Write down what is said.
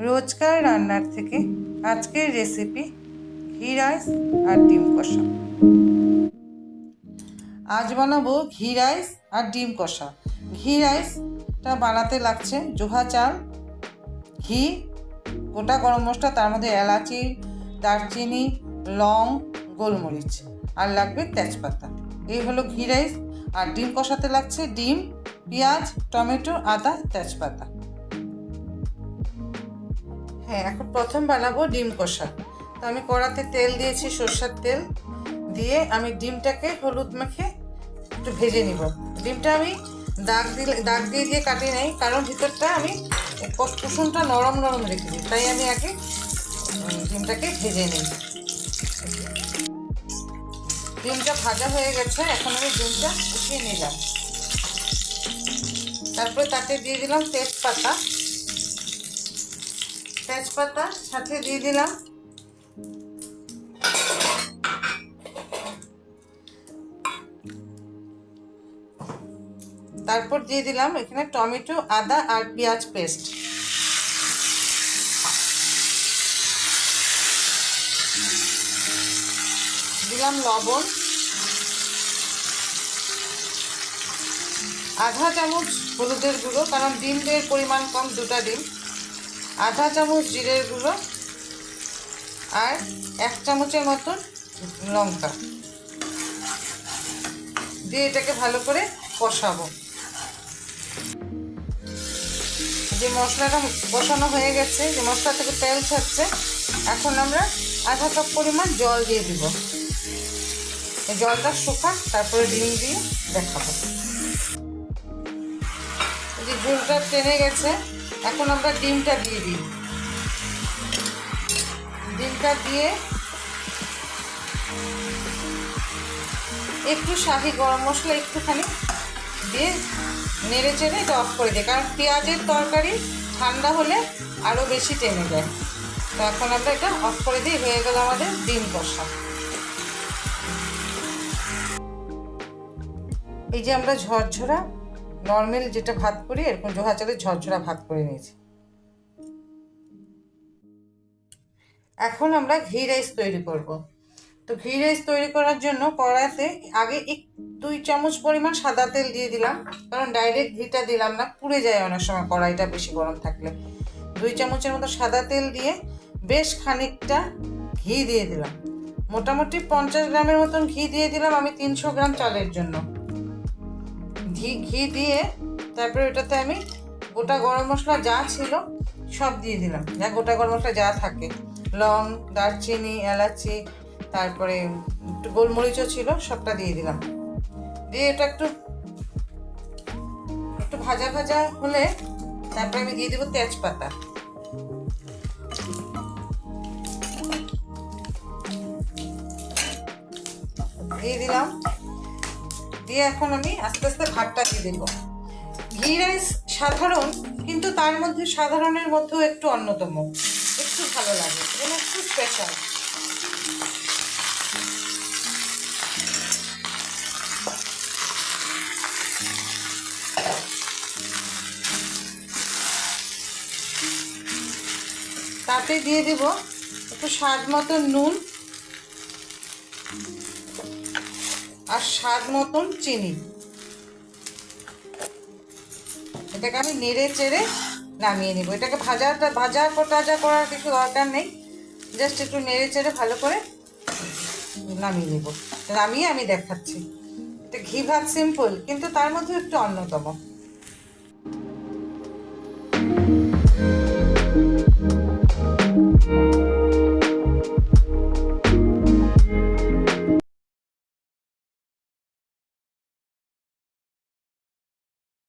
রোজকার রান্নার থেকে আজকের রেসিপি ঘি রাইস আর ডিম কষা। আজ বানাবো ঘি রাইস আর ডিম কষা। ঘি রাইসটা বানাতে লাগছে জোহা চাল, ঘি, গোটা গরম মশলা, তার মধ্যে এলাচি, দারচিনি, লং, গোলমরিচ, আর লাগবে তেজপাতা। এই হলো ঘি রাইস। আর ডিম কষাতে লাগছে ডিম, পেঁয়াজ, টমেটো, আদা, তেজপাতা। হ্যাঁ, এখন প্রথম বানাবো ডিম কষা। তো আমি কড়াতে তেল দিয়েছি, সরষের তেল দিয়ে আমি ডিমটাকে হলুদ মেখে একটু ভেজে নিব। ডিমটা আমি দাগ দিয়ে কাটি নাই, কারণ ভিতরটা আমি কুসুমটা নরম নরম রেখেছি, তাই আমি আগে ডিমটাকে ভেজে নিই। ডিমটা ভাজা হয়ে গেছে, এখন আমি ডিমটা উঠিয়ে নিলাম। তারপরে তাতে দিয়ে দিলাম তেজপাতা সাথে দিয়ে দিলাম তারপর দিয়ে দিলাম এখানে টমেটো, আদা আর পেঁয়াজ পেস্ট। দিলাম লবণ, আধা চামচ হলুদের গুঁড়ো, কারণ ডিমের পরিমাণ কম, দুটা ডিম, আধা চামচ জিরের গুঁড়ো, আর 1 চামচের মতন লঙ্কা দিয়ে এটাকে ভালো করে কষাবো। যে মশলাটা কষানো হয়ে গেছে, যে মশলা থেকে তেল ছাড়ছে, এখন আমরা আধা কাপ পরিমাণ জল দিয়ে দিব। এই জলটা শুকাক, তারপরে ডিম দিয়ে দেখাবো। যে ঝোলটা টেনে গেছে, এখন আমরা ডিমটা দিয়ে দিই। ডিমটা দিয়ে একটু শাহি গরম মশলা একটুখানি দিয়ে নেড়ে চেড়ে এটা অফ করে দিই, কারণ পেঁয়াজের তরকারি ঠান্ডা হলে আরও বেশি টেনে যায়। তো এখন আমরা এটা অফ করে দিই। হয়ে গেল আমাদের ডিম কষা। এই যে আমরা ঝরঝরা নর্মাল যেটা ভাত করি, এরকম জোহা চালের ঝরঝরা ভাত করে নিয়েছি। এখন আমরা ঘি রাইস তৈরি করব। তো ঘি রাইস তৈরি করার জন্য কড়াইতে আগে 2 চামচ পরিমাণ সাদা তেল দিয়ে দিলাম, কারণ ডাইরেক্ট ঘিটা দিলাম না, পুড়ে যায় অনেক সময় কড়াইটা বেশি গরম থাকলে। 2 চামচের মতো সাদা তেল দিয়ে বেশ খানিকটা ঘি দিয়ে দিলাম। মোটামুটি 50 গ্রামের মতন ঘি দিয়ে দিলাম আমি 300 গ্রাম চালের জন্য। ঘি দিয়ে তারপরে ওটাতে আমি গোটা গরম মশলা যা ছিল সব দিয়ে দিলাম, যা গোটা গরম মশলা যা থাকে, লং, দারচিনি, এলাচি, তারপরে একটু গোলমরিচও ছিল, সবটা দিয়ে দিলাম। দিয়ে এটা একটু ভাজা ভাজা হলে তারপরে আমি দিয়ে দেবো তেজপাতা। দিয়ে দিলাম, দিয়ে এখন আমি আস্তে আস্তে ভাতটা দিয়ে দেবো। ঘি রাইস সাধারণ, কিন্তু তার মধ্যে সাধারণের মধ্যেও একটু অন্যতম, একটু ভালো লাগে, এটা একটু স্পেশাল। তাতে দিয়ে দেব একটু স্বাদ মতন নুন আর স্বাদ মতন চিনি। এটাকে আমি নেড়ে চেড়ে নামিয়ে নিব। এটাকে ভাজা করার কিছু দরকার নেই, জাস্ট একটু নেড়ে চেড়ে ভালো করে নামিয়ে নিব। নামিয়ে আমি দেখাচ্ছি। এটা ঘি ভাত সিম্পল, কিন্তু তার মধ্যে একটু অন্যতম।